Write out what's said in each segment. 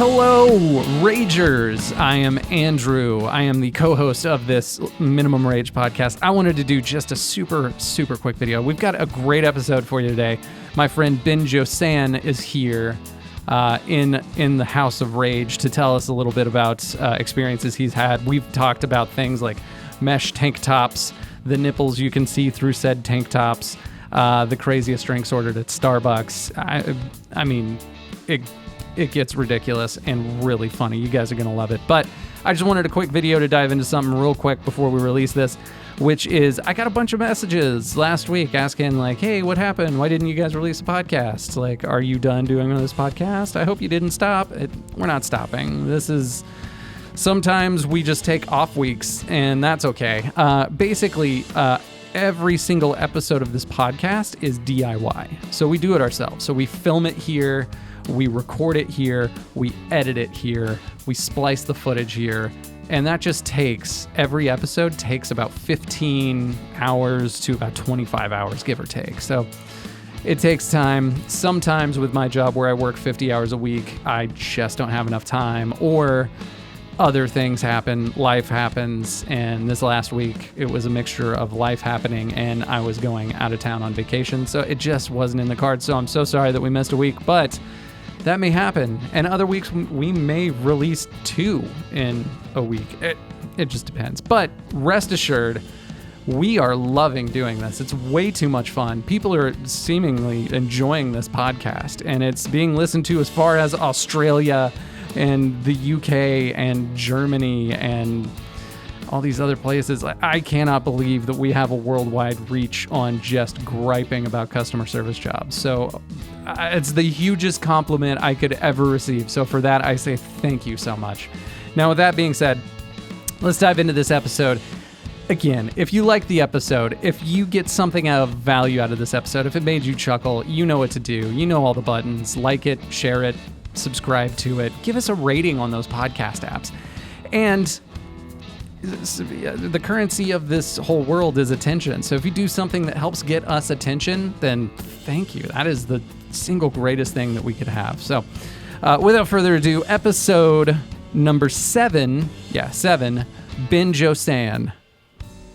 Hello, Ragers. I am Andrew. I am the co-host of this Minimum Rage podcast. I wanted to do just a super quick video. We've got a great episode for you today. My friend Ben Josan is here in the House of Rage to tell us a little bit about experiences he's had. We've talked about things like mesh tank tops, the nipples you can see through said tank tops, the craziest drinks ordered at Starbucks. I mean, it gets ridiculous and really funny. You guys are going to love it. But I just wanted a quick video to dive into something real quick before we release this, which is I got a bunch of messages last week asking like, hey, what happened? Why didn't you guys release a podcast? Like, are you done doing this podcast? I hope you didn't stop. We're not stopping. This is... Sometimes we just take off weeks, and that's okay. Basically, every single episode of this podcast is DIY. So we do it ourselves. So we film it here, we record it here, we edit it here, we splice the footage here, and that just takes, every episode takes about 15 hours to about 25 hours, give or take. So it takes time. Sometimes with my job where I work 50 hours a week, I just don't have enough time, or other things happen, life happens, and this last week it was a mixture of life happening and I was going out of town on vacation, so it just wasn't in the cards. So I'm so sorry that we missed a week, but that may happen, and other weeks we may release 2 in a week. It just depends, but rest assured, we are loving doing this. It's way too much fun. People are seemingly enjoying this podcast, and it's being listened to as far as Australia and the UK and Germany and all these other places. I cannot believe that we have a worldwide reach on just griping about customer service jobs. So it's the hugest compliment I could ever receive. So for that, I say thank you so much. Now, with that being said, let's dive into this episode. Again, if you like the episode, if you get something of value out of this episode, if it made you chuckle, you know what to do. You know all the buttons. Like it, share it, subscribe to it, give us a rating on those podcast apps. And the currency of this whole world is attention. So if you do something that helps get us attention, then thank you. That is the single greatest thing that we could have. So without further ado, episode number 7, Ben Josan.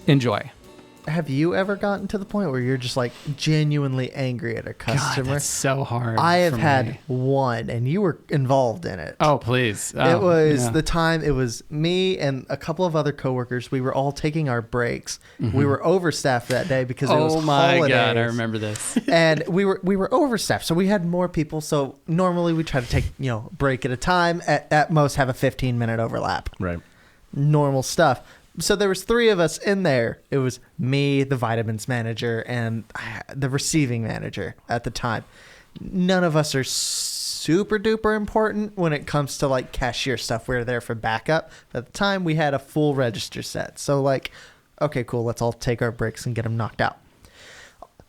Enjoy. Have you ever gotten to the point where you're just like genuinely angry at a customer? God, that's so hard. I have had one, and you were involved in it. Oh, please. It was the time, it was me and a couple of other coworkers. We were all taking our breaks. Mm-hmm. We were overstaffed that day because it was holidays. Oh my God, I remember this. And we were overstaffed, so we had more people. So normally we try to take, break at a time, at most have a 15-minute overlap. Right. Normal stuff. So there was 3 of us in there. It was me, the vitamins manager, and the receiving manager at the time. None of us are super duper important when it comes to like cashier stuff. We were there for backup. At the time, we had a full register set. So like, okay, cool. Let's all take our breaks and get them knocked out.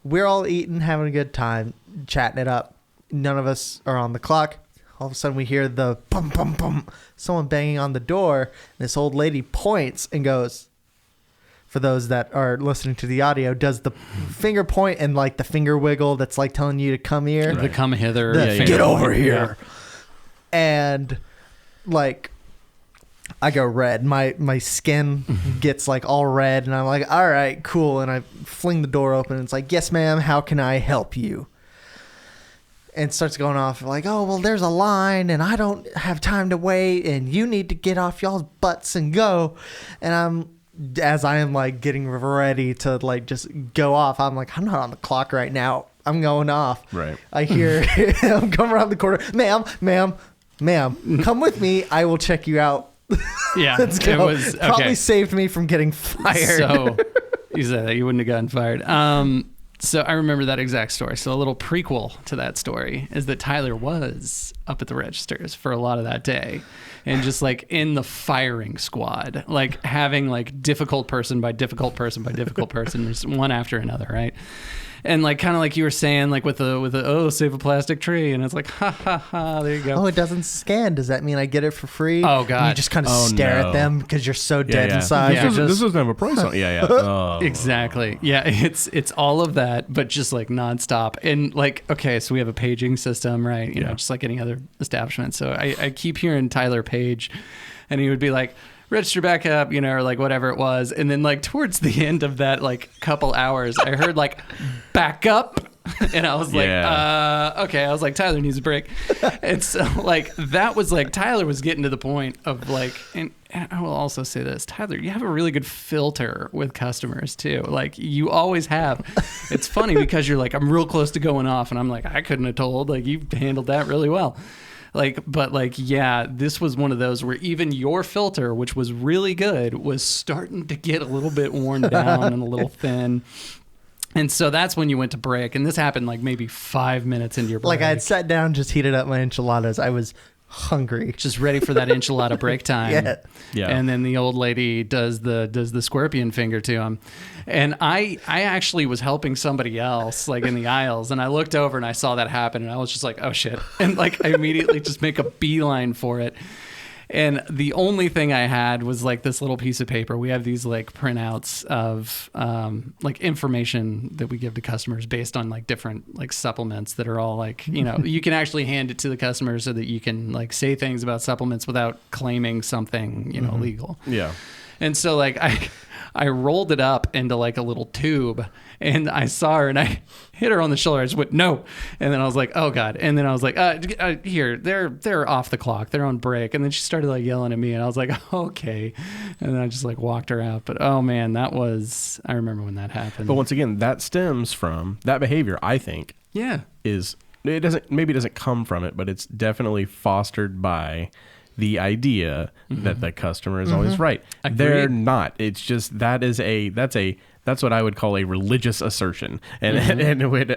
We're all eating, having a good time, chatting it up. None of us are on the clock. All of a sudden, we hear the bum, bum, bum, someone banging on the door. And this old lady points and goes, for those that are listening to the audio, does the finger point and like the finger wiggle that's like telling you to come here. The come hither. Get over here. Yeah. And like, I go red. My skin gets like all red. And I'm like, all right, cool. And I fling the door open. And it's like, yes, ma'am. How can I help you? And starts going off like, oh, well, there's a line and I don't have time to wait and you need to get off y'all's butts and go. And as I am like getting ready to like just go off, I'm like, I'm not on the clock right now. I'm going off. Right. I hear him come around the corner. Ma'am, come with me. I will check you out. Yeah. Let's go. It was okay. Probably saved me from getting fired. So you said that you wouldn't have gotten fired. So I remember that exact story. So a little prequel to that story is that Tyler was up at the registers for a lot of that day and just like in the firing squad, like having like difficult person by difficult person by difficult person, just one after another, right? And like kind of like you were saying, like with the save a plastic tree, and it's like ha ha ha, there you go. Oh, it doesn't scan. Does that mean I get it for free? Oh, God. And you just kind of stare at them because you're so dead Yeah. inside. Yeah. You're This just, doesn't have a price on it. Yeah. Oh. Exactly. Yeah, it's all of that, but just like nonstop. And like, okay, so we have a paging system, right? You know, just like any other establishment. So I keep hearing Tyler page, and he would be like, register back up, you know, or like whatever it was. And then like towards the end of that like couple hours, I heard like back up. And I was like, okay. I was like, Tyler needs a break. And so like that was like Tyler was getting to the point of like, and I will also say this, Tyler, you have a really good filter with customers too. Like you always have. It's funny because you're like, I'm real close to going off, and I'm like, I couldn't have told. Like you handled that really well. Like, but like, yeah, this was one of those where even your filter, which was really good, was starting to get a little bit worn down and a little thin. And so that's when you went to break. And this happened like maybe 5 minutes into your break. like I had sat down, just heated up my enchiladas. I was hungry. Just ready for that enchilada break time. Yeah. And then the old lady does the scorpion finger to him. And I actually was helping somebody else like in the aisles, and I looked over and I saw that happen, and I was just like, oh shit. And like I immediately just make a beeline for it. And the only thing I had was like this little piece of paper. We have these like printouts of like information that we give to customers based on like different like supplements that are all like, you know, you can actually hand it to the customer so that you can like say things about supplements without claiming something, you know, illegal. Yeah. And so like I rolled it up into like a little tube, and I saw her and I hit her on the shoulder. I just went, no. And then I was like, oh God. And then I was like, here, they're off the clock. They're on break. And then she started like yelling at me, and I was like, okay. And then I just like walked her out. But oh man, I remember when that happened. But once again, that stems from that behavior, I think, yeah. it doesn't come from it, but it's definitely fostered by the idea that the customer is always right. Agreed. They're not. It's just that's what I would call a religious assertion, and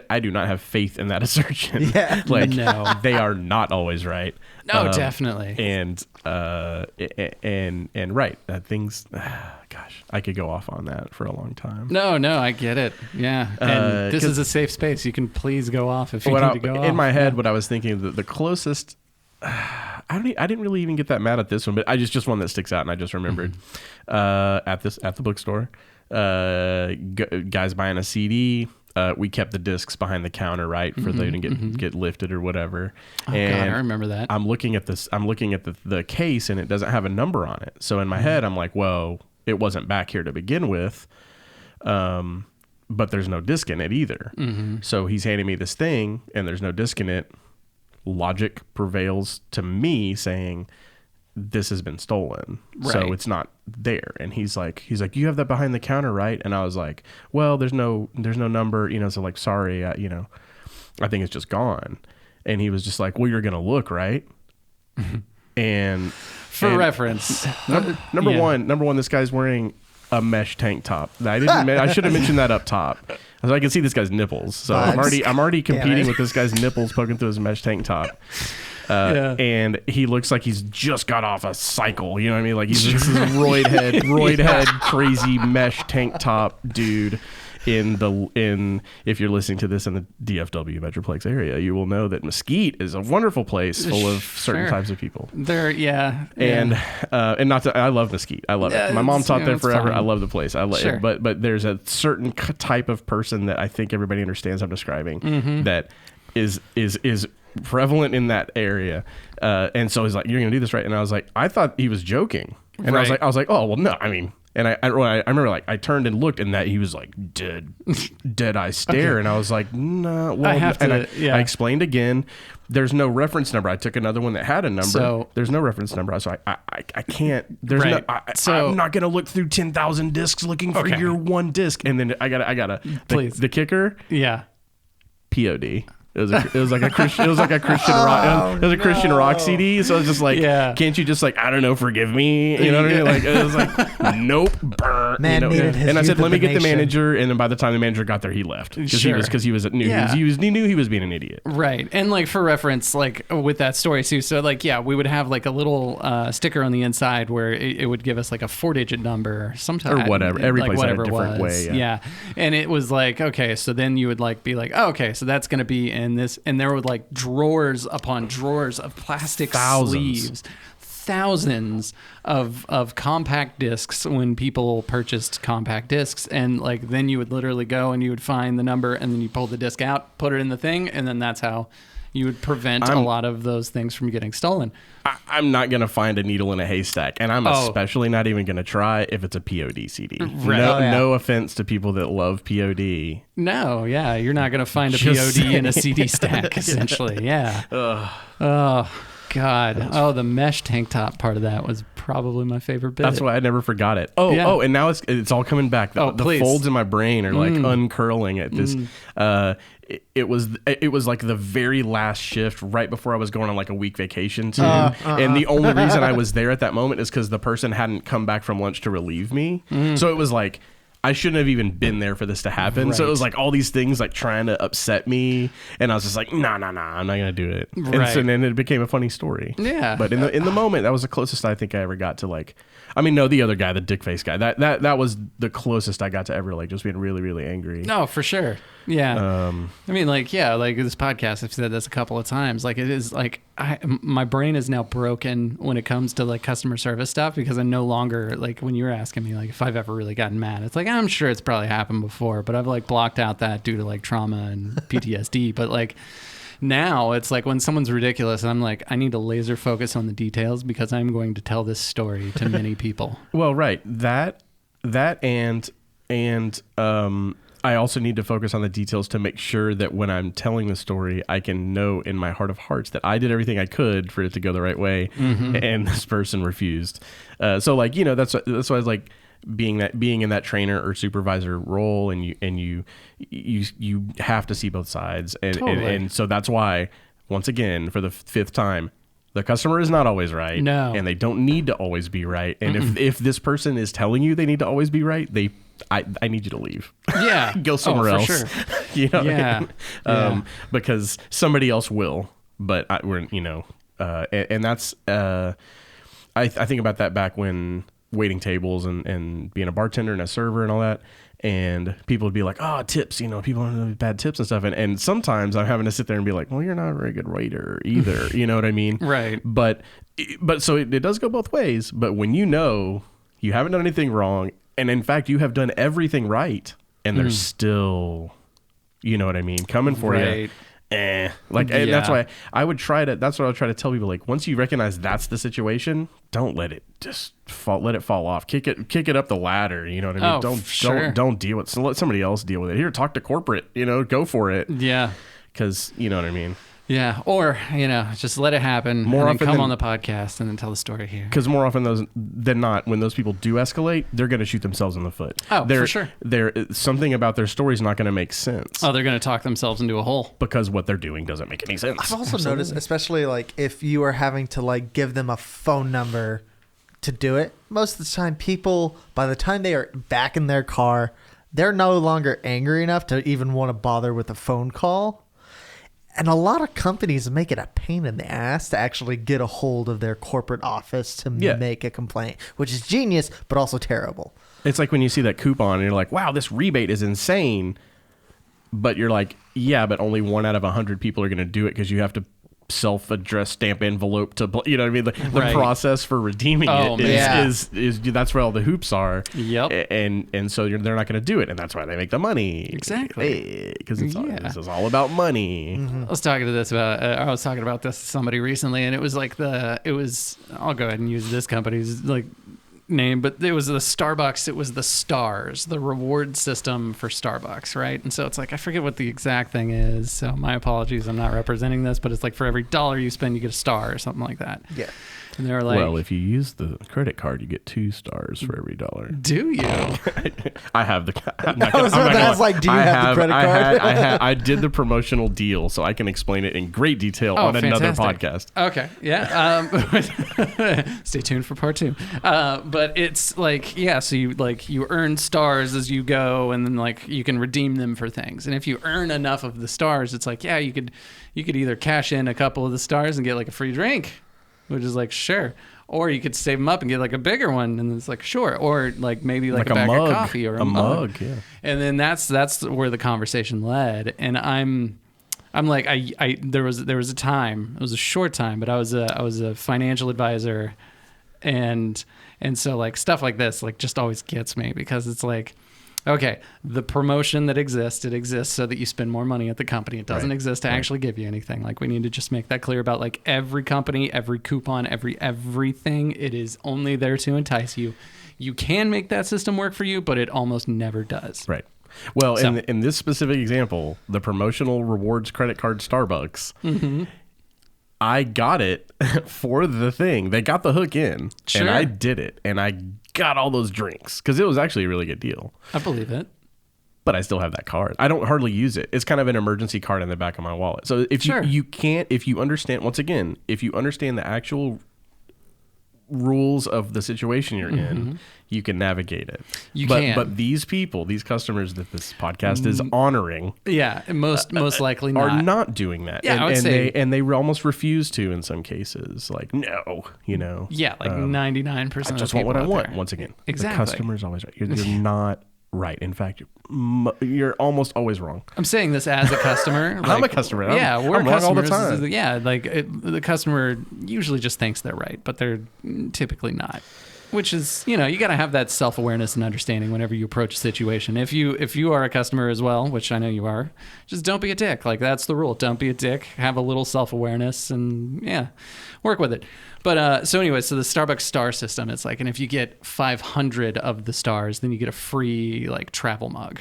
I do not have faith in that assertion. Yeah. Like No. they are not always right. No, definitely. And right, that things. Gosh, I could go off on that for a long time. No, I get it. Yeah. And this is a safe space. You can please go off if you need to go off. In my head, what I was thinking, the closest. I didn't really even get that mad at this one, but I just one that sticks out, and I just remembered at the bookstore, guys buying a CD. We kept the discs behind the counter, right, for they didn't get lifted or whatever. Oh, and God, I remember that. I'm looking at this. I'm looking at the case, and it doesn't have a number on it. So in my head, I'm like, whoa, it wasn't back here to begin with. But there's no disc in it either. So he's handing me this thing, and there's no disc in it. Logic prevails to me saying this has been stolen. Right. So it's not there. And he's like, you have that behind the counter, right? And I was like, well, there's no number, you know, so like, sorry, I think it's just gone. And he was just like, well, you're going to look, right? And For reference. number one, this guy's wearing a mesh tank top. I should have mentioned that up top. So I can see this guy's nipples. So I'm already competing with this guy's nipples poking through his mesh tank top. And he looks like he's just got off a cycle. You know what I mean? Like he's this roid head, crazy mesh tank top dude. If you're listening to this in the DFW Metroplex area, you will know that Mesquite is a wonderful place full of certain types of people. And I love Mesquite. I love it. My mom taught there forever. Fine. I love the place. I love it. But there's a certain type of person that I think everybody understands I'm describing that is prevalent in that area. And so he's like, "You're gonna do this, right?" And I was like, I thought he was joking. And I was like, oh well, no, I mean. And I remember like I turned and looked, and that he was like dead eye stare, and I was like, no. Well, I explained again. There's no reference number. I took another one that had a number. So, there's no reference number. So I can't. There's no. I'm not gonna look through 10,000 discs looking for your one disc, and then I gotta. Please. The kicker. Yeah. POD. It was like a Christian rock. It was a Christian rock CD. So I was just like, Yeah. can't you just like, I don't know, forgive me? You know what I mean? Like it was like, nope, burn. Man needed his and I said, let me get the euthanasia. manager. And then by the time the manager got there, he left because Sure. he knew he was being an idiot. Right. And like for reference, like with that story too, so like, yeah, we would have like a little sticker on the inside where it would give us like a 4-digit number sometimes. Or whatever. Every like place had a whatever it different was. way, yeah. And it was like, okay, so then you would like be like, oh, okay, so that's going to be in this. And there would like drawers upon drawers of plastic sleeves. Thousands of compact discs when people purchased compact discs, and like then you would literally go and you would find the number and then you pull the disc out, put it in the thing, and then that's how you would prevent a lot of those things from getting stolen. I'm not going to find a needle in a haystack, and I'm especially not even going to try if it's a POD CD. Right. No offense to people that love POD. No, yeah, you're not going to find a Just POD in a CD stack, essentially. Yeah. Oh, God. Oh, the mesh tank top part of that was probably my favorite bit. That's why I never forgot it. And now it's all coming back. The please. folds in my brain are like uncurling at this. It was like the very last shift right before I was going on like a week vacation too. And the only reason I was there at that moment is because the person hadn't come back from lunch to relieve me. So it was like, I shouldn't have even been there for this to happen. Right. So it was like all these things like trying to upset me, and I was just like, nah, I'm not gonna do it. And Right. so then it became a funny story. Yeah. But in the moment, that was the closest I think I ever got to like. I mean, no, the other guy, the dick face guy. That was the closest I got to ever like just being really, really angry. No, for sure. Yeah. I mean, like, yeah, like this podcast, I've said this a couple of times. Like, it is like my brain is now broken when it comes to like customer service stuff, because I no longer, like, when you were asking me, like, if I've ever really gotten mad, it's like, I'm sure it's probably happened before, but I've like blocked out that due to like trauma and PTSD. But like, now it's like when someone's ridiculous, I'm like, I need to laser focus on the details because I'm going to tell this story to many people. Well, right. That and I also need to focus on the details to make sure that when I'm telling the story, I can know in my heart of hearts that I did everything I could for it to go the right way, and this person refused. So like, you know, that's why I was like, being in that trainer or supervisor role, and you have to see both sides, and so that's why, once again, for the fifth time, the customer is not always right. No. And they don't need to always be right. And if this person is telling you they need to always be right, I need you to leave. Yeah. Go somewhere else. Sure. You know what Yeah. I mean? Because somebody else will, but we're, you know, and that's, I think about that back when waiting tables and being a bartender and a server and all that. And people would be like, oh, tips, you know, people have bad tips and stuff. And sometimes I'm having to sit there and be like, well, you're not a very good waiter either. You know what I mean? Right. But so it does go both ways. But when you know you haven't done anything wrong, and in fact, you have done everything right, and there's still, you know what I mean, coming for you. Like, and that's why I would try to, that's what I would try to tell people. Like, once you recognize that's the situation, don't let it just let it fall off. Kick it up the ladder. You know what I mean? Don't deal with it. So let somebody else deal with it. Here, talk to corporate, you know, go for it. Yeah. Cause you know what I mean? Yeah. Or, you know, just let it happen More and then often come than- on the podcast and then tell the story here. Because more often than not, when those people do escalate, they're going to shoot themselves in the foot. Oh, for sure. Something about their story is not going to make sense. Oh, they're going to talk themselves into a hole. Because what they're doing doesn't make any sense. I've also noticed, especially like if you are having to like give them a phone number to do it, most of the time people, by the time they are back in their car, they're no longer angry enough to even want to bother with a phone call. And a lot of companies make it a pain in the ass to actually get a hold of their corporate office to make a complaint, which is genius, but also terrible. It's like when you see that coupon and you're like, wow, this rebate is insane. But you're like, yeah, but only 1 out of 100 people are going to do it because you have to self-address stamp envelope to, you know what I mean? The process for redeeming is that's where all the hoops are. Yep. And so they're not going to do it. And that's why they make the money. Exactly. Because this is all about money. I was talking about this to somebody recently, and it was like I'll go ahead and use this company. It's like name, but it was the Starbucks. It was the stars, the reward system for Starbucks, right? And so it's like, I forget what the exact thing is. So my apologies, I'm not representing this, but it's like for every $1 you spend, you get a star or something like that. Yeah. And they were like, well, if you use the credit card, you get 2 stars for every $1. do you? I have the. Do you have the credit card? I did the promotional deal, so I can explain it in great detail on another podcast. Okay, yeah. Stay tuned for part 2. But it's like, yeah, so you earn stars as you go, and then like you can redeem them for things. And if you earn enough of the stars, it's like, yeah, you could either cash in a couple of the stars and get like a free drink, which is like, sure. Or you could save them up and get like a bigger one, and it's like, sure. Or like maybe like a bag mug, of coffee or a mug. Yeah. And then that's where the conversation led. And I'm like, there was a time, it was a short time, but I was a financial advisor, and so like stuff like this like just always gets me, because it's like, okay, the promotion that exists, it exists so that you spend more money at the company. It doesn't exist to actually give you anything. Like, we need to just make that clear about like every company, every coupon, everything. It is only there to entice you. You can make that system work for you, but it almost never does. Right. Well, So- in this specific example, the promotional rewards credit card Starbucks, Mm-hmm. I got it for the thing. They got the hook in, Sure. and I did it, and I got all those drinks because it was actually a really good deal. I believe it. But I still have that card. I don't hardly use it. It's kind of an emergency card in the back of my wallet. So if Sure. if you understand, once again, if you understand the actual rules of the situation you're in, you can navigate it. You but, can. But these people, these customers that this podcast is honoring, Yeah, most likely are not. not doing that. Yeah, I would say- they almost refuse to in some cases. Like, no, Yeah, like 99% I just of want what I people out want. there. Once again, Exactly. the customer's always right. You're not right. In fact, you're almost always wrong. I'm saying this as a customer. I'm a customer. Yeah, we're I'm wrong all the customers. time. Yeah, like the customer usually just thinks they're right, but they're typically not. Which is, you got to have that self-awareness and understanding whenever you approach a situation. If you are a customer as well, which I know you are, just don't be a dick. Like, that's the rule. Don't be a dick. Have a little self-awareness and work with it. But so anyway, so the Starbucks star system, it's like, and if you get 500 of the stars, then you get a free like travel mug.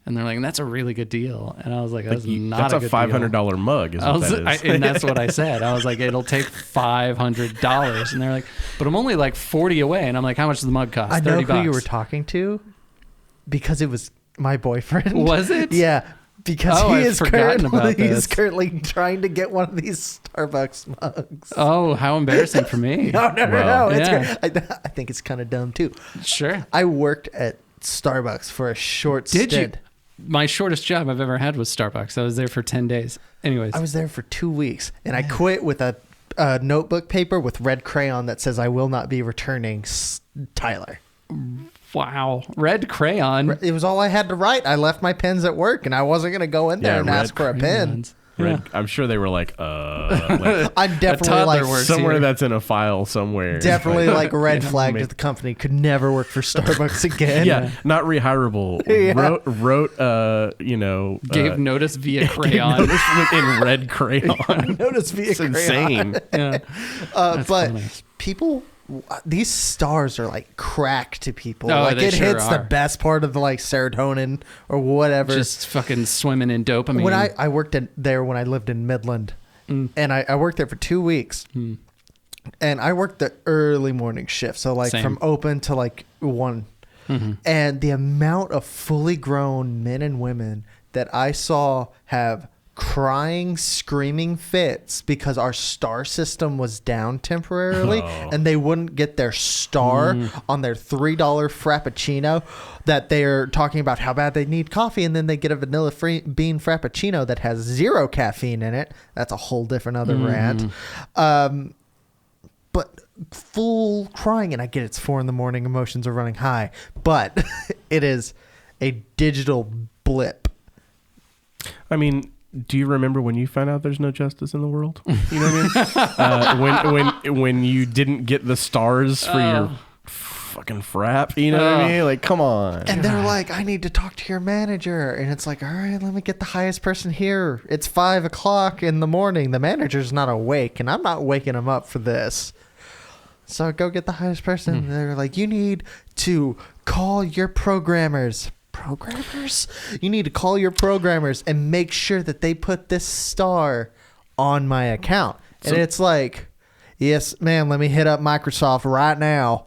And they're like, and that's a really good deal. And I was like, that's not That's a $500 mug, is what that is. and that's what I said. I was like, it'll take $500. And they're like, but I'm only like 40 away. And I'm like, how much does the mug cost? I know $30. who you were talking to, because it was my boyfriend. Was it? Yeah, because Oh, he I'd is forgotten about currently this. trying to get one of these Starbucks mugs. Oh, how embarrassing for me. No. Well, It's yeah. I think it's kind of dumb too. Sure. I worked at Starbucks for a short Did you? stint. My shortest job I've ever had was Starbucks. I was there for 10 days. Anyways. I was there for 2 weeks, and I quit with a notebook paper with red crayon that says, "I will not be returning, Tyler." Wow. Red crayon. It was all I had to write. I left my pens at work, and I wasn't going to go in there Yeah, and red ask for a pen. Crayons. Yeah. I'm sure they were like, I'm definitely toddler like works somewhere here. that's in a file somewhere. definitely like red flagged maybe. at the company. Could never work for Starbucks again. Yeah, not rehirable. Yeah. Wrote Gave notice via crayon. notice in red crayon. Notice via It's crayon. insane. Yeah. But funny. people, these stars are like crack to people. Oh, like they it sure hits the are. best part of the like serotonin or whatever. Just fucking swimming in dopamine. When I worked there when I lived in Midland, and I worked there for 2 weeks, and I worked the early morning shift, so like Same. from open to like 1, and the amount of fully grown men and women that I saw have crying, screaming fits because our star system was down temporarily, and they wouldn't get their star on their $3 frappuccino, that they're talking about how bad they need coffee, and then they get a vanilla bean frappuccino that has 0 caffeine in it. That's a whole different other rant. But full crying, and I get it's 4 a.m, emotions are running high, but it is a digital blip. I mean, do you remember when you found out there's no justice in the world? You know what I mean? When you didn't get the stars for your fucking frap, you know what I mean? Like, come on. And they're like, I need to talk to your manager. And it's like, all right, let me get the highest person here. It's 5 o'clock in the morning. The manager's not awake, and I'm not waking him up for this. So I go get the highest person. They're like, you need to call your programmers. You need to call your programmers and make sure that they put this star on my account. And it's like, yes, man, let me hit up Microsoft right now.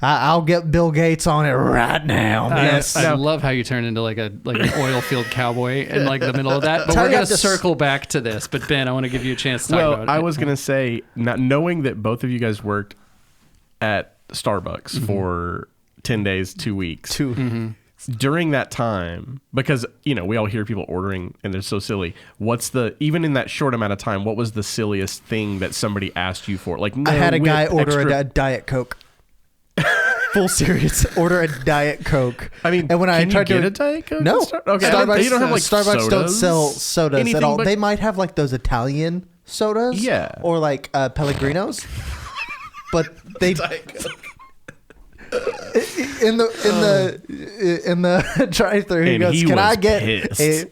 I'll get Bill Gates on it right now. Yes. I love how you turn into like an oil field cowboy in like the middle of that. But we're going to circle back to this. But Ben, I want to give you a chance to talk about it. I was going to say, not knowing that both of you guys worked at Starbucks for 10 days, 2 weeks. During that time, because, you know, we all hear people ordering and they're so silly. Even in that short amount of time, what was the silliest thing that somebody asked you for? Like, I had a guy order a Diet Coke. Full serious, order a Diet Coke. I mean, and when I tried to get a Diet Coke? No, okay. Starbucks, you don't have like Starbucks don't sell sodas Anything at all. but- They might have like those Italian sodas, Yeah. or like Pellegrinos, but they in the drive-thru. He And goes, he "Can I was get pissed.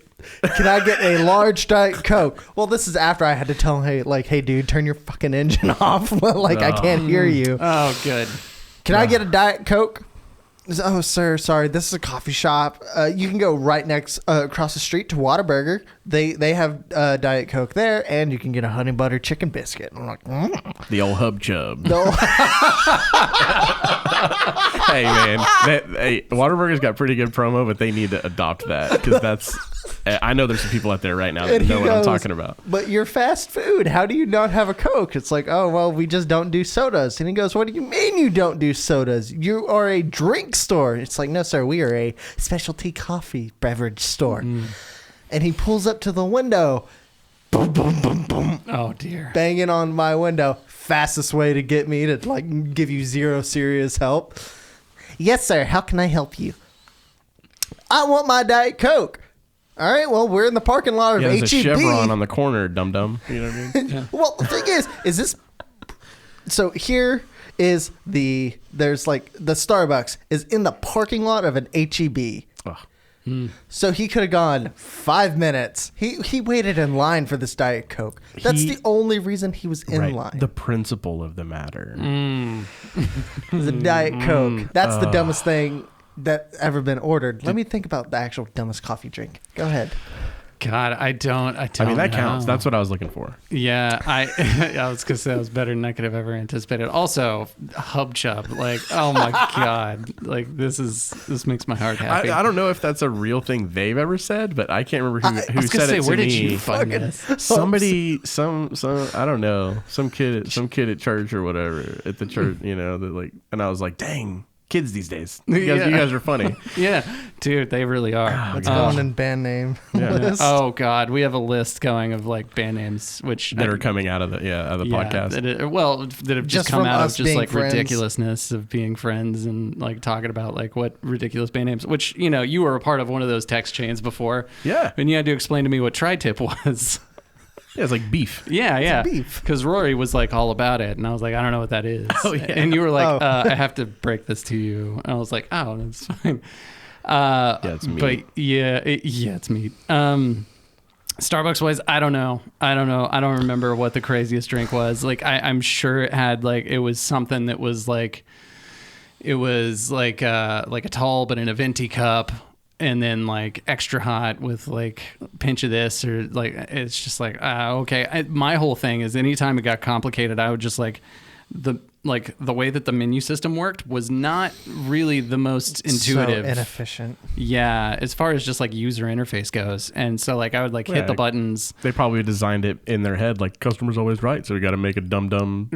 Can I get a large Diet Coke?" Well, this is after I had to tell him, hey, dude, turn your fucking engine off. I can't hear you. Oh, good. Can I get a Diet Coke? Oh, sir, sorry. This is a coffee shop. You can go right next across the street to Whataburger. They have Diet Coke there, and you can get a honey butter chicken biscuit. I'm like, The old hub chub. no. Hey, man. Whataburger's got pretty good promo, but they need to adopt that because that's... I know there's some people out there right now that And he know what I'm goes, talking about. But you're fast food. How do you not have a Coke? It's like, oh, well, we just don't do sodas. And he goes, what do you mean you don't do sodas? You are a drink store. It's like, no, sir, we are a specialty coffee beverage store. And he pulls up to the window. Boom, boom, boom, boom. Oh, dear. Banging on my window. Fastest way to get me to like give you zero serious help. Yes, sir. How can I help you? I want my Diet Coke. All right, well, we're in the parking lot of Yeah, there's a H-E-B. Chevron on the corner, dum-dum. You know what I mean? Yeah. Well, the thing is this... So here is there's like the Starbucks is in the parking lot of an H-E-B. Ugh. So he could have gone 5 minutes. He waited in line for this Diet Coke. That's the only reason he was in line. The principle of the matter. The Diet Coke. That's the dumbest thing that ever been ordered. Let me think about the actual dumbest coffee drink. Go ahead. God, I don't I mean, that know. counts. That's what I was looking for. Yeah, I was gonna say that was better than I could have ever anticipated. Also, Hub Chub, like, oh my god, like this makes my heart happy. I don't know if that's a real thing they've ever said, but I can't remember who I was gonna said say, it to where me. did you find this? Somebody, some, I don't know, some kid at church or whatever at the church, you know, that like, and I was like, dang, kids these days, you guys are funny. Yeah, dude, they really are. Let's go on in band name list. Oh god, we have a list going of like band names which That are coming out of the podcast. that have just Just come from out of us just being like friends. ridiculousness of being friends and like talking about like what ridiculous band names. Which, you know, you were a part of one of those text chains before. Yeah. and you had to explain to me what tri-tip was. Yeah, it's like beef. Yeah. beef. Because Rory was like all about it, and I was like, I don't know what that is. Oh, yeah. And you were like, Oh. I have to break this to you. And I was like, oh, that's fine. It's meat. But it's meat. Starbucks wise, I don't know. I don't remember what the craziest drink was. Like, I'm sure it had like, it was something that was like, it was like a tall but in a venti cup. And then like extra hot with like a pinch of this, or like, it's just like, okay. My whole thing is anytime it got complicated, I would just like the way that the menu system worked was not really the most intuitive. So inefficient. Yeah, as far as just like user interface goes. And so like I would like hit the buttons. They probably designed it in their head like customer's always right, so we got to make a dumb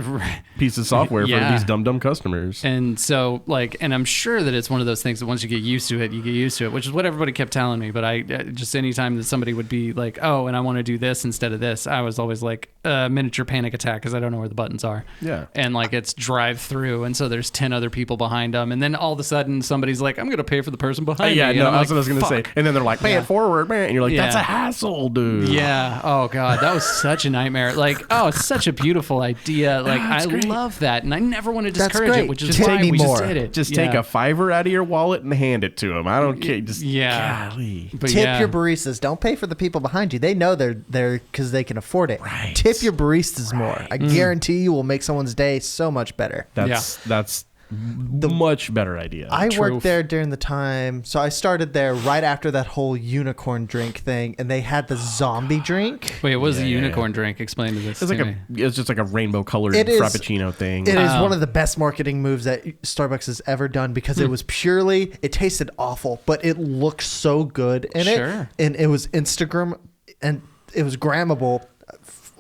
piece of software for Yeah. these dumb customers. And so like, and I'm sure that it's one of those things that once you get used to it, you get used to it, which is what everybody kept telling me. But I just, anytime that somebody would be like, oh, and I want to do this instead of this, I was always like miniature panic attack because I don't know where the buttons are. Yeah. And like it's drive through, and so there's 10 other people behind them, and then all of a sudden somebody's like, I'm going to pay for the person behind me. Yeah, And no, I'm that's like, what I was going to say. "Fuck." And then they're like, pay it forward, man. And you're like, that's Yeah. a hassle, dude. Yeah. Oh god, that was such a nightmare. Like, oh, it's such a beautiful idea. Like, That's I great. love that, and I never want to That's discourage great. it, which is Just why take me we more. just did it. Just Yeah. take a $5 out of your wallet and hand it to them. I don't care. Just golly. But Tip yeah. your baristas. Don't pay for the people behind you. They know they're because they can afford it. Right. Tip your baristas more. I guarantee you will make someone's day so much much better. That's much better idea. I True. worked there during the time, so I started there right after that whole unicorn drink thing, and they had the zombie drink. Wait, what was the Yeah. unicorn drink? Explain to this. It's like to me. it's just like a rainbow colored It is- frappuccino thing. It is Oh. one of the best marketing moves that Starbucks has ever done because it was purely, it tasted awful, but it looked so good in Sure. it. And it was Instagram, and it was grammable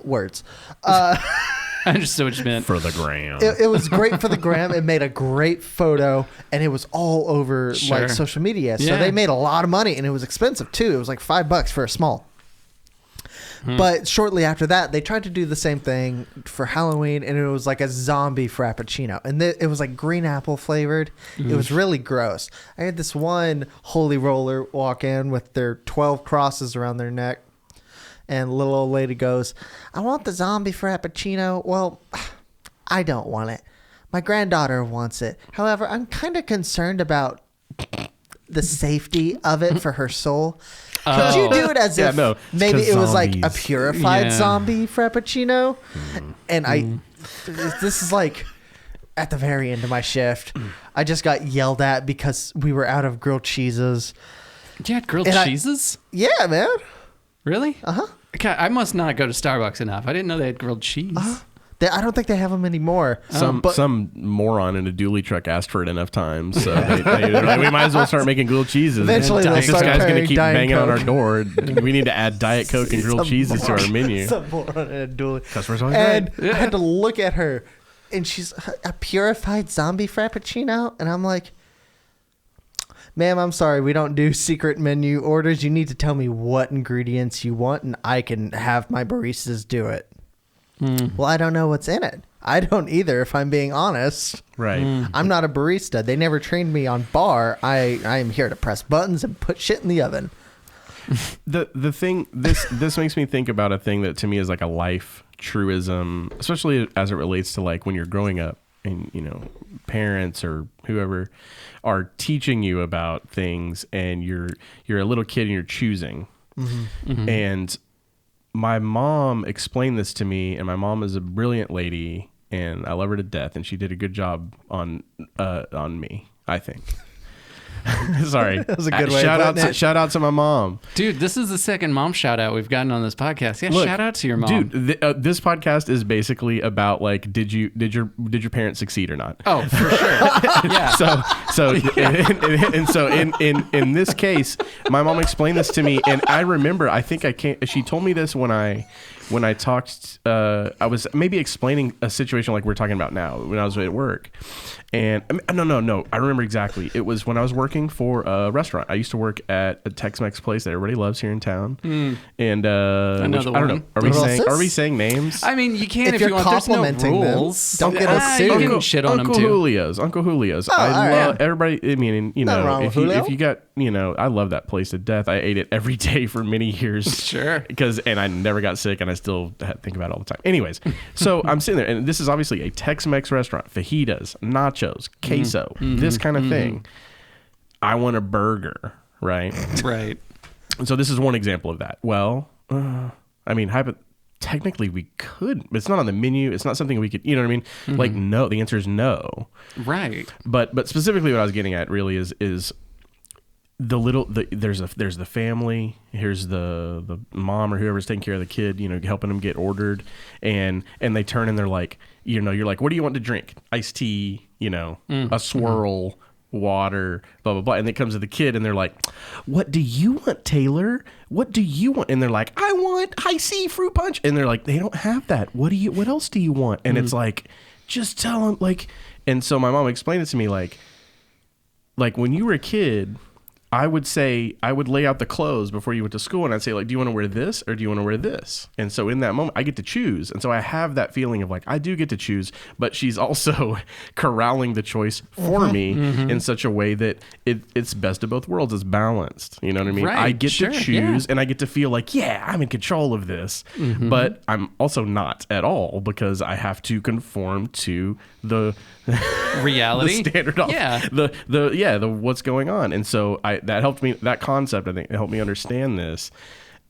words. I understood what you meant. For the gram. It was great for the gram. It made a great photo, and it was all over Sure. like social media. So Yeah. they made a lot of money, and it was expensive too. It was like $5 for a small. But shortly after that, they tried to do the same thing for Halloween, and it was like a zombie frappuccino, and it was like green apple flavored. It was really gross. I had this one holy roller walk in with their 12 crosses around their neck, and little old lady goes, "I want the zombie frappuccino." Well, I don't want it. My granddaughter wants it. However, I'm kind of concerned about the safety of it for her soul. Could you do it as Yeah, if no, it's maybe 'cause it was like a zombies. purified Yeah. zombie frappuccino? And this is like at the very end of my shift. I just got yelled at because we were out of grilled cheeses. You had grilled And cheeses? Yeah, man. Really? Uh huh. Okay, I must not go to Starbucks enough. I didn't know they had grilled cheese. I don't think they have them anymore. But Some moron in a dually truck asked for it enough times, so they're like, we might as well start making grilled cheeses. Eventually If they'll this start guy's going to carrying keep Diet banging on our Coke. door. We need to add Diet Coke and grilled Some cheeses to our moron- menu. Some moron in a dually. Customers always And right. I had to look at her, and she's a purified zombie frappuccino, and I'm like, "Ma'am, I'm sorry, we don't do secret menu orders. You need to tell me what ingredients you want, and I can have my baristas do it." Well, I don't know what's in it. I don't either, if I'm being honest. Right. I'm not a barista. They never trained me on bar. I am here to press buttons and put shit in the oven. The thing this makes me think about a thing that to me is like a life truism, especially as it relates to like when you're growing up and parents or whoever are teaching you about things and you're a little kid and you're choosing. And my mom explained this to me, and my mom is a brilliant lady and I love her to death, and she did a good job on me, I think. Sorry. That was a good way of putting it. Shout out to my mom. Dude, this is the second mom shout out we've gotten on this podcast. Yeah, Look, shout out to your mom. Dude, this podcast is basically about like, did your parents succeed or not? Oh, for sure. Yeah. So in this case, my mom explained this to me, and I remember, she told me this when I talked, I was maybe explaining a situation like we're talking about now when I was at work. And no, I remember exactly. It was when I was working for a restaurant. I used to work at a Tex-Mex place that everybody loves here in town. And I don't know. one. Are we saying names? I mean, you can if you're you want. There's no complimenting them, rules. don't get us You sued. can shit on Uncle them too. Julio's. Uncle Julio's. Oh, all I right. love everybody. I mean, Nothing wrong with Julio. if you got, I love that place to death. I ate it every day for many years. Sure. And I never got sick, and I still think about it all the time. Anyways, so I'm sitting there, and this is obviously a Tex-Mex restaurant. Fajitas, nachos, queso, this kind of thing. I want a burger, right? Right. And so this is one example of that. Well, I mean, technically we could, but it's not on the menu. It's not something we could, you know what I mean? Like, no, the answer is no. Right. But specifically what I was getting at really is there's the family, here's the mom or whoever's taking care of the kid, helping them get ordered, and they turn and they're like, you're like, what do you want to drink? Iced tea, a swirl, water, blah blah blah, and it comes to the kid and they're like, what do you want, Taylor? What do you want? And they're like, I want high C fruit punch, and they're like, they don't have that. What else do you want? And it's like, just tell them, like. And so my mom explained it to me like when you were a kid, I would lay out the clothes before you went to school, and I'd say, like, do you want to wear this or do you want to wear this? And so in that moment, I get to choose. And so I have that feeling of like, I do get to choose, but she's also corralling the choice for me in such a way that it's best of both worlds. It's balanced. You know what I mean? Right, I get sure, to choose, yeah. and I get to feel like, yeah, I'm in control of this. But I'm also not at all, because I have to conform to the Reality. the standard of Yeah. the what's going on. And so that helped me, that concept, I think, it helped me understand this.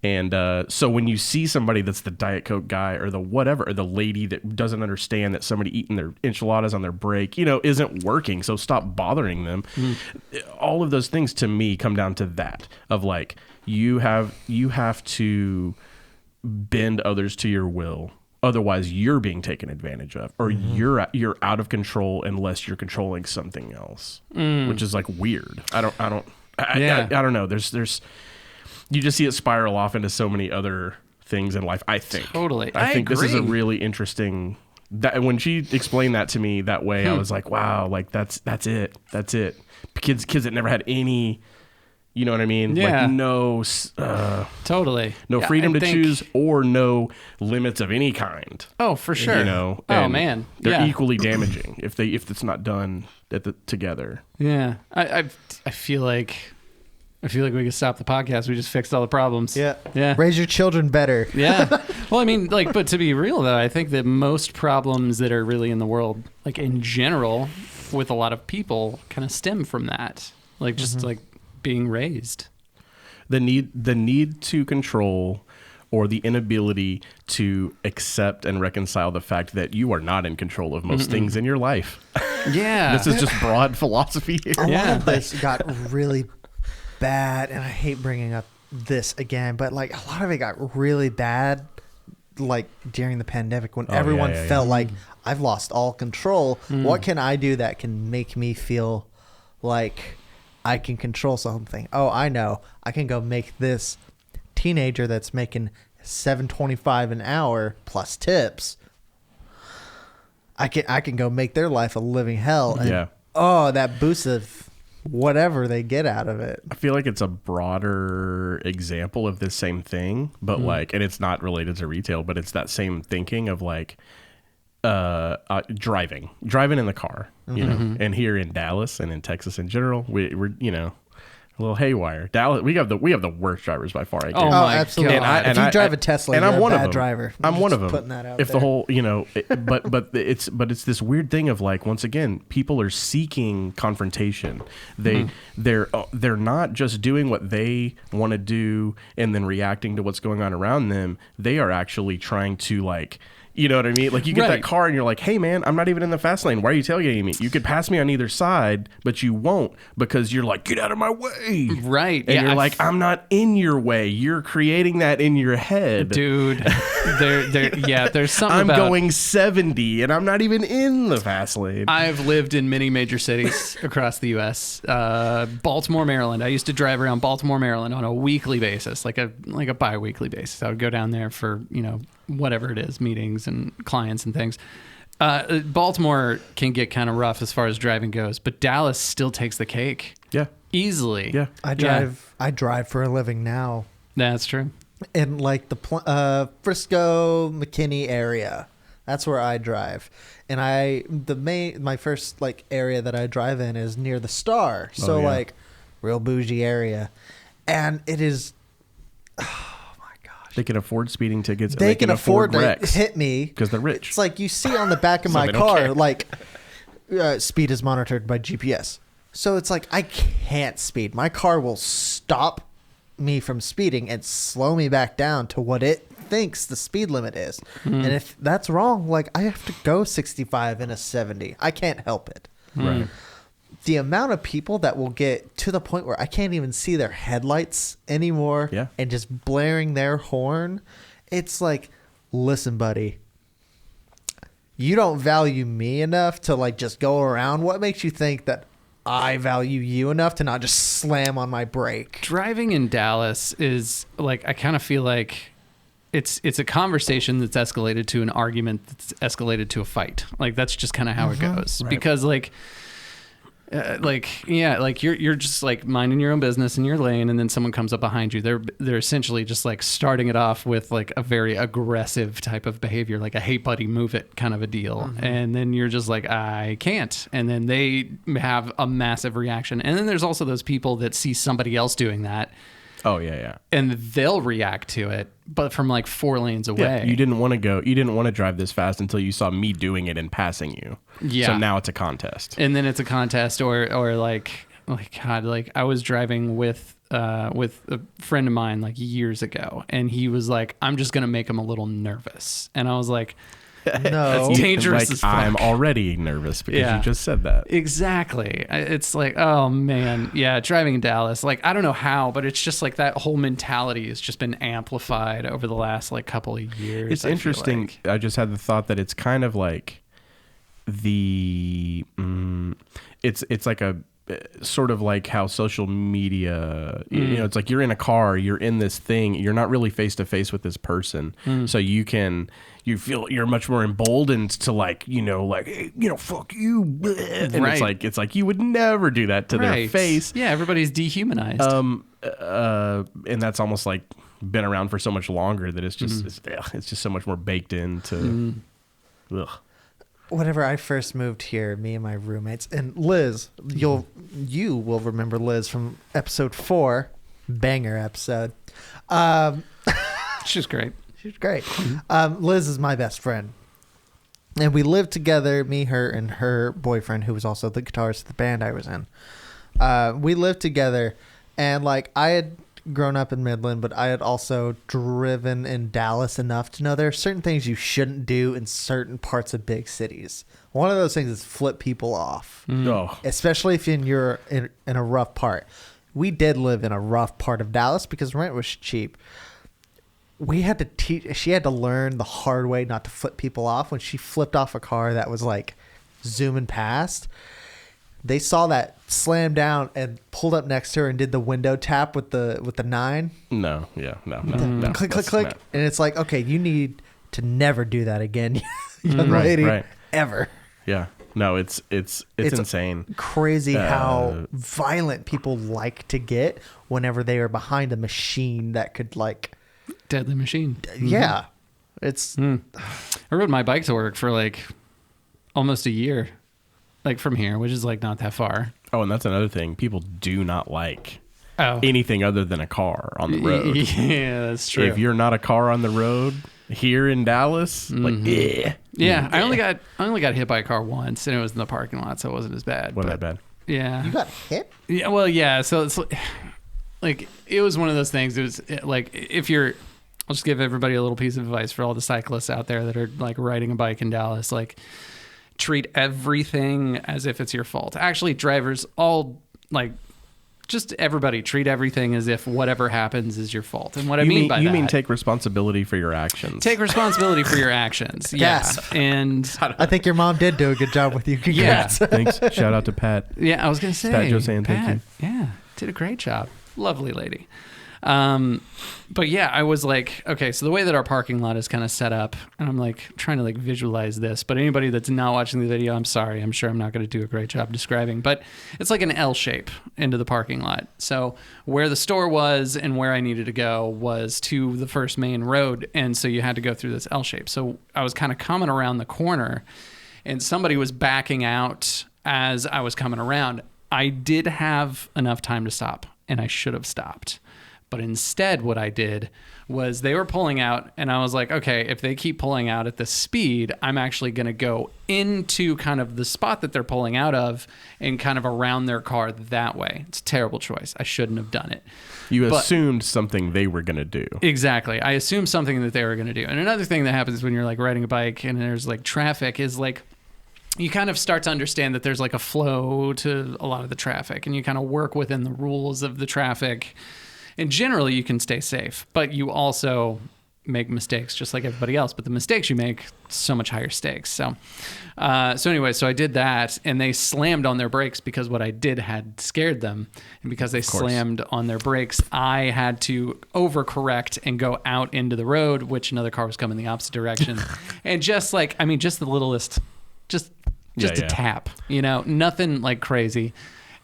And so when you see somebody that's the Diet Coke guy or the whatever, or the lady that doesn't understand that somebody eating their enchiladas on their break, isn't working, so stop bothering them. All of those things to me come down to that of like, you have to bend others to your will. Otherwise, you're being taken advantage of, or you're out of control unless you're controlling something else, which is like weird. I don't know. There's you just see it spiral off into so many other things in life. I think Totally. I think agree. this is a really interesting. That when she explained that to me that way, I was like, wow, like that's it. Kids that never had any. You know what I mean? Yeah. Like no, Totally. no freedom to choose or no limits of any kind. Oh, for sure. Oh and man, they're equally damaging if it's not done together. Yeah, I feel like we could stop the podcast. We just fixed all the problems. Yeah. Raise your children better. Yeah. Well, I mean, like, but to be real though, I think that most problems that are really in the world, like in general, with a lot of people, kind of stem from that. Like just like being raised. The need to control or the inability to accept and reconcile the fact that you are not in control of most things in your life. Yeah. This is just broad philosophy here. A lot of this got really bad, and I hate bringing up this again, but like a lot of it got really bad like during the pandemic when everyone felt like I've lost all control. What can I do that can make me feel like I can control something? Oh, I know. I can go make this teenager that's making $7.25 an hour plus tips. I can go make their life a living hell. And, oh, that boost of whatever they get out of it. I feel like it's a broader example of this same thing, but like, and it's not related to retail, but it's that same thinking of like driving in the car, you know, and here in Dallas and in Texas in general, we're a little haywire. Dallas, we have the worst drivers by far. I guess. Oh my absolutely. God. If you drive a Tesla, and you're I'm one a of bad them. driver. I'm one of them. Putting that out if there. the whole, but it's this weird thing of like, once again, people are seeking confrontation. They're not just doing what they want to do and then reacting to what's going on around them. They are actually trying to like. You know what I mean? Like you get that car and you're like, hey man, I'm not even in the fast lane. Why are you tailgating me? You could pass me on either side, but you won't because you're like, get out of my way. Right. And you're like, I'm not in your way. You're creating that in your head. Dude, there's something I'm about... going 70 and I'm not even in the fast lane. I've lived in many major cities across the U.S. Baltimore, Maryland. I used to drive around Baltimore, Maryland on a weekly basis, like a bi-weekly basis. I would go down there for, whatever it is, meetings and clients and things. Baltimore can get kind of rough as far as driving goes, but Dallas still takes the cake. Yeah. Easily. Yeah. I drive for a living now. That's true. In like the Frisco, McKinney area. That's where I drive. And my first like area that I drive in is near the Star. So like real bougie area. And it is They can afford speeding tickets. They and can afford to wrecks hit me because they're rich. It's like you see on the back of So my they don't car, care. like speed is monitored by GPS. So it's like I can't speed. My car will stop me from speeding and slow me back down to what it thinks the speed limit is. And if that's wrong, like I have to go 65 in a 70. I can't help it. Right. The amount of people that will get to the point where I can't even see their headlights anymore and just blaring their horn. It's like, listen, buddy, you don't value me enough to like just go around. What makes you think that I value you enough to not just slam on my brake? Driving in Dallas is like, I kind of feel like it's a conversation that's escalated to an argument that's escalated to a fight. Like that's just kind of how it goes. Right. Because you're just like minding your own business in your lane, and then someone comes up behind you. They're essentially just like starting it off with like a very aggressive type of behavior, like a "Hey buddy, move it" kind of a deal, and then you're just like, I can't, and then they have a massive reaction, and then there's also those people that see somebody else doing that. Oh yeah. And they'll react to it, but from like 4 lanes away. Yeah, you didn't want to drive this fast until you saw me doing it and passing you. Yeah. So now it's a contest. And then it's a contest or like God, like I was driving with with a friend of mine like years ago, and he was like, "I'm just gonna make him a little nervous," and I was like, No. That's dangerous Like, as fuck. I'm already nervous because Yeah. you just said that. Exactly. It's like, oh man, yeah, driving in Dallas. Like, I don't know how, but it's just like that whole mentality has just been amplified over the last like couple of years. It's I feel interesting. like. I just had the thought that it's kind of like it's like a sort of like how social media, you know, it's like you're in a car, you're in this thing, you're not really face to face with this person. So you feel you're much more emboldened to like, hey, fuck you. And Right. it's like you would never do that to their face. Yeah, everybody's dehumanized. And that's almost like been around for so much longer that it's just it's just so much more baked into. Ugh. Whenever I first moved here, me and my roommates and Liz, you will remember Liz from episode 4, banger episode. She's great. She's great. Liz is my best friend, and we lived together. Me, her, and her boyfriend, who was also the guitarist of the band I was in. We lived together, and like I had grown up in Midland, but I had also driven in Dallas enough to know there are certain things you shouldn't do in certain parts of big cities. One of those things is flip people off, Oh. especially if you're in a rough part. We did live in a rough part of Dallas because rent was cheap. We had to teach. She had to learn the hard way not to flip people off. When she flipped off a car that was like zooming past, they saw that, slammed down, and pulled up next to her and did the window tap with the 9. No. Click, click, that's click. not- And it's like, okay, you need to never do that again, young Right, lady, right. ever. Yeah. No, it's insane. Crazy how violent people like to get whenever they are behind a machine that could like, Deadly machine. yeah, it's I rode my bike to work for like almost a year, like from here, which is like not that far. Oh, and that's another thing. People do not like Oh, anything other than a car on the road. yeah, that's true. If you're not a car on the road here in Dallas, like, Yeah, I only got hit by a car once, and it was in the parking lot, so it wasn't as bad. wasn't but- that bad. Yeah. you got hit. Yeah, well, yeah. So it's like it was one of those things. It was like if you're, I'll just give everybody a little piece of advice for all the cyclists out there that are like riding a bike in Dallas. Like, treat everything as if it's your fault. Actually, drivers, all like, just everybody treat everything as if whatever happens is your fault. And what I mean by that, you mean take responsibility for your actions. take responsibility for your actions. Yeah, Gasp. and I think your mom did do a good job with you. Congrats. Thanks. Shout out to Pat. yeah, I was gonna say, Pat Josanne, thank you. Yeah, did a great job. Lovely lady. But yeah, I was like, okay, so the way that our parking lot is kind of set up, and I'm like trying to like visualize this, but anybody that's not watching the video, I'm sorry, I'm sure I'm not going to do a great job describing, but it's like an L shape into the parking lot. So where the store was and where I needed to go was to the first main road, and so you had to go through this L shape. So I was kind of coming around the corner, and somebody was backing out as I was coming around. I did have enough time to stop, and I should have stopped. But instead, what I did was they were pulling out, and I was like, okay, if they keep pulling out at this speed, I'm actually going to go into kind of the spot that they're pulling out of and kind of around their car that way. It's a terrible choice. I shouldn't have done it. You But- assumed something they were going to do. Exactly. I assumed something that they were going to do. And another thing that happens when you're like riding a bike and there's like traffic is like, you kind of start to understand that there's like a flow to a lot of the traffic, and you kind of work within the rules of the traffic. And generally you can stay safe, but you also make mistakes just like everybody else. But the mistakes you make, so much higher stakes. So anyway, so I did that, and they slammed on their brakes because what I did had scared them. And because they slammed on their brakes, I had to overcorrect and go out into the road, which another car was coming the opposite direction. And just like, I mean, just the littlest, just Yeah, a tap, nothing like crazy.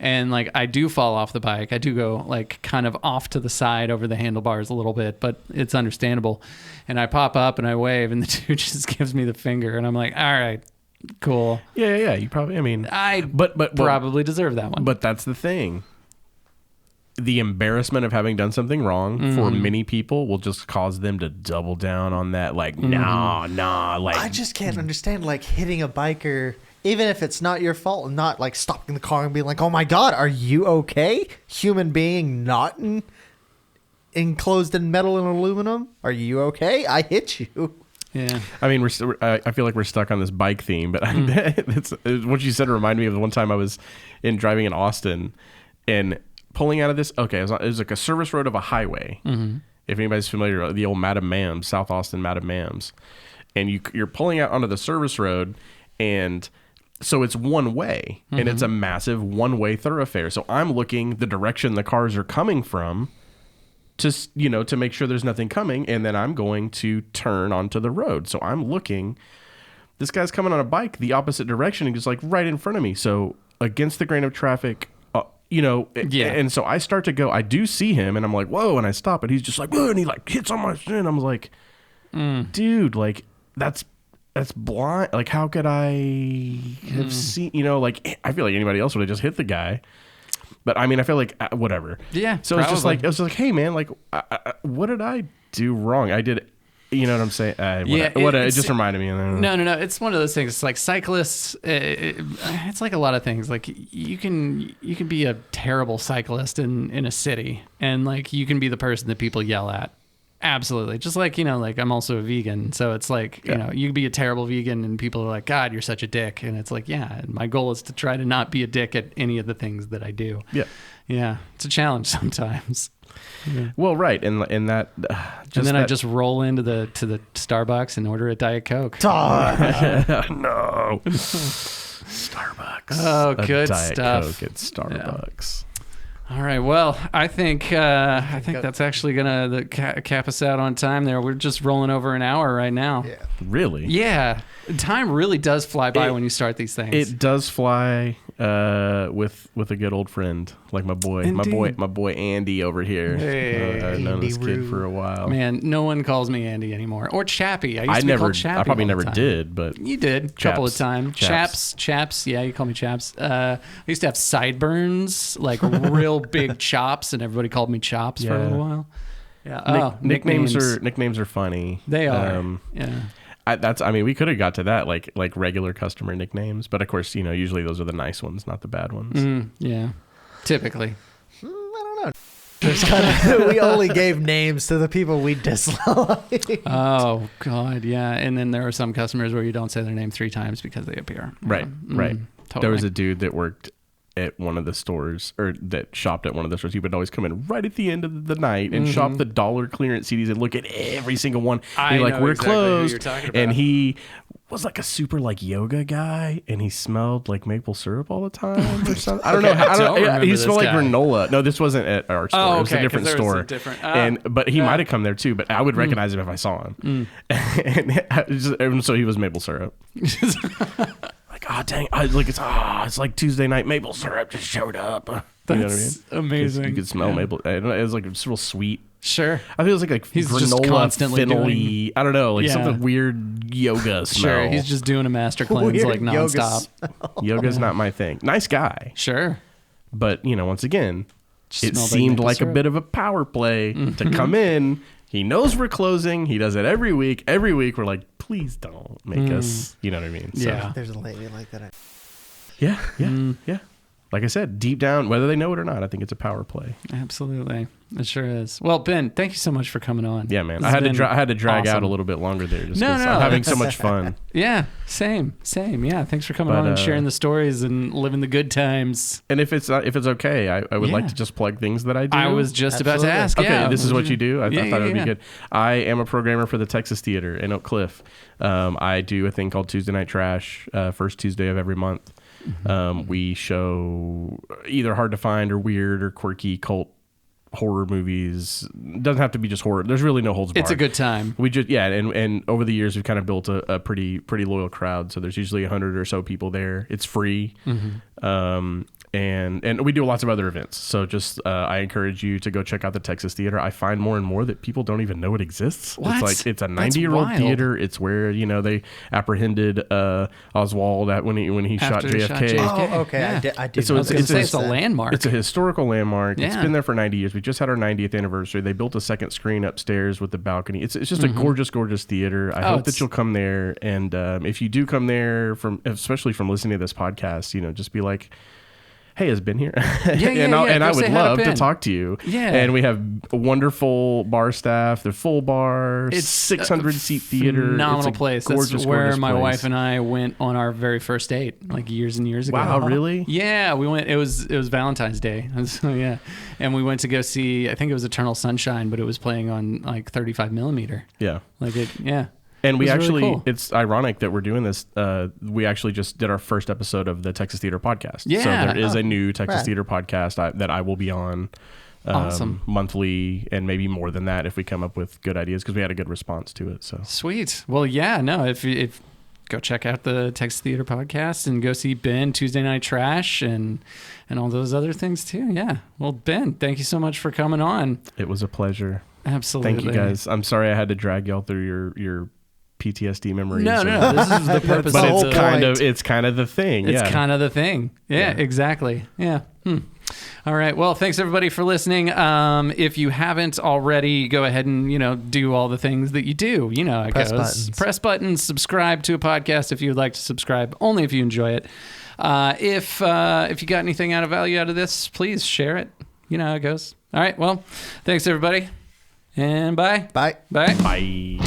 And like I do fall off the bike. I do go like kind of off to the side over the handlebars a little bit, but it's understandable. And I pop up and I wave, and the dude just gives me the finger, and I'm like, all right, cool. Yeah. You probably, I but probably deserve that one. But that's the thing. The embarrassment of having done something wrong for many people will just cause them to double down on that. Like, nah, like I just can't understand like hitting a biker even if it's not your fault, not like stopping the car and being like, "Oh my God, are you okay? Human being not enclosed in metal and aluminum. Are you okay? I hit you." Yeah. I mean, I feel like we're stuck on this bike theme, but what you said reminded me of the one time I was driving in Austin and pulling out of this. Okay, it was like a service road of a highway. Mm-hmm. If anybody's familiar, the old Madam Mams, South Austin Madam Mams, and you're pulling out onto the service road, and so it's one way, and it's a massive one-way thoroughfare. So I'm looking the direction the cars are coming from, to make sure there's nothing coming, and then I'm going to turn onto the road. So I'm looking, this guy's coming on a bike the opposite direction and just like right in front of me. So against the grain of traffic, and so I start to go, I do see him and I'm like, whoa, and I stop and he's just like, whoa, and he like hits on my shin. I'm like, dude, like that's blind. Like, how could I have seen, like, I feel like anybody else would have just hit the guy. But I mean, I feel like whatever. Yeah. So it's just like, hey man, like, what did I do wrong? I did, you know what I'm saying? It just reminded me. No. It's one of those things. It's like cyclists. It's like a lot of things. Like you can be a terrible cyclist in a city, and like you can be the person that people yell at. Absolutely. Just like, like I'm also a vegan. So it's like, you can be a terrible vegan and people are like, God, you're such a dick. And it's like, yeah, and my goal is to try to not be a dick at any of the things that I do. Yeah. Yeah. It's a challenge sometimes. Yeah. Well, right. And that, I just roll into the Starbucks and order a Diet Coke. No. Starbucks. Oh, good Diet stuff. Coke at Starbucks. Yeah. All right. Well, I think that's actually gonna cap us out on time. There, we're just rolling over an hour right now. Yeah. Really? Yeah. Time really does fly by when you start these things. It does fly with a good old friend like my boy Andy over here. Hey, I've known this Andy kid for a while. Man, no one calls me Andy anymore, or Chappie. I never. Called Chappie I probably all the never time. did, but You did a couple of times. Chaps. Yeah, you call me Chaps. I used to have sideburns, like real big chops, and everybody called me Chops for a little while. Yeah. Nicknames are funny. They are. Yeah. We could have got to that like regular customer nicknames, but of course, usually those are the nice ones, not the bad ones. Yeah. Typically. I don't know. There's we only gave names to the people we dislike. Oh God, yeah. And then there are some customers where you don't say their name 3 times because they appear. Right. Totally. There was a dude that worked at one of the stores, or that shopped at one of the stores. He would always come in right at the end of the night and shop the dollar clearance CDs and look at every single one. I like, know we're exactly who closed. you're talking about. And he was like a super like yoga guy, and he smelled like maple syrup all the time or something. I don't know. He smelled like granola. No, this wasn't at our store. Oh, It was a different store. But he might have come there too. But I would recognize him if I saw him. And so he was maple syrup. Like, oh dang! It's like Tuesday night maple syrup just showed up. You know what I mean? Amazing. You could smell maple. I don't know. It was like it's real sweet. Sure. I feel it was like He's granola, just constantly fennel-y, I don't know, like Yeah. something weird yoga smell. Sure. He's just doing a master cleanse Weird like yoga nonstop. Yoga's not my thing. Nice guy, Sure. but once again, Just it smelled seemed maple like a syrup. bit of a power play to come in. He knows we're closing. He does it every week. Every week we're like, please don't make us. You know what I mean? So, Yeah. There's a lady like that. yeah. Like I said, deep down, whether they know it or not, I think it's a power play. Absolutely. It sure is. Well, Ben, thank you so much for coming on. Yeah, man. This I has had to drag out awesome. a little bit longer there. Just No, 'cause no, I'm having that's- so much fun. Yeah, same. Yeah, thanks for coming But, on and sharing the stories and living the good times. And if it's okay, I would like Yeah. to just plug things that I do. I was just about to Absolutely. ask. Okay, yeah. this is what you do. I thought it would be yeah. good. I am a programmer for the Texas Theater in Oak Cliff. I do a thing called Tuesday Night Trash, first Tuesday of every month. We show either hard to find or weird or quirky cult horror movies. Doesn't have to be just horror. There's really no holds barred. It's a good time. We just and over the years we've kind of built a pretty loyal crowd. So there's usually 100 or so people there. It's free. and we do lots of other events. So just I encourage you to go check out the Texas Theater. I find more and more that people don't even know it exists. What? It's like it's a 90-year-old theater. It's where they apprehended Oswald when he shot After he JFK. Oh, okay. Yeah. I did. So I was going to say it's it's a landmark. It's a historical landmark. It's Yeah. been there for 90 years. We just had our 90th anniversary. They built a second screen upstairs with the balcony. It's just a gorgeous, gorgeous theater. I hope that you'll come there. And if you do come there, especially from listening to this podcast, just be like, hey, has Ben here? And I Go would say hi to love to Ben. talk to you. Yeah. And we have a wonderful bar staff. They're full bar. It's 600-seat theater. Phenomenal It's a place. Gorgeous, That's where gorgeous my place. wife and I went on our very first date, like years and years ago. Wow, really? Yeah, we went. It was Valentine's Day. So yeah, and we went to go see. I think it was Eternal Sunshine, but it was playing on like 35 millimeter. Yeah. Like it. Yeah. And we It was really actually, cool. it's ironic that we're doing this. We actually just did our first episode of the Texas Theater podcast. Yeah. So there is a new Texas Right. Theater podcast that I will be on Awesome. monthly, and maybe more than that if we come up with good ideas, because we had a good response to it. So Sweet. Well, yeah. No, if go check out the Texas Theater podcast and go see Ben Tuesday Night Trash and all those other things too. Yeah. Well, Ben, thank you so much for coming on. it was a pleasure. Absolutely. Thank you, guys. I'm sorry I had to drag y'all through your PTSD memories. No. This is the purpose. But of it's kind of the thing. It's Yeah. kind of the thing. Yeah, Yeah. exactly. Yeah. All right. Well, thanks everybody for listening. If you haven't already, go ahead and, do all the things that you do. It Press goes. buttons. Press buttons, subscribe to a podcast if you'd like to subscribe, only if you enjoy it. If you got anything out of value out of this, please share it. You know how it goes. All right. Well, thanks everybody. And bye. Bye. Bye. Bye.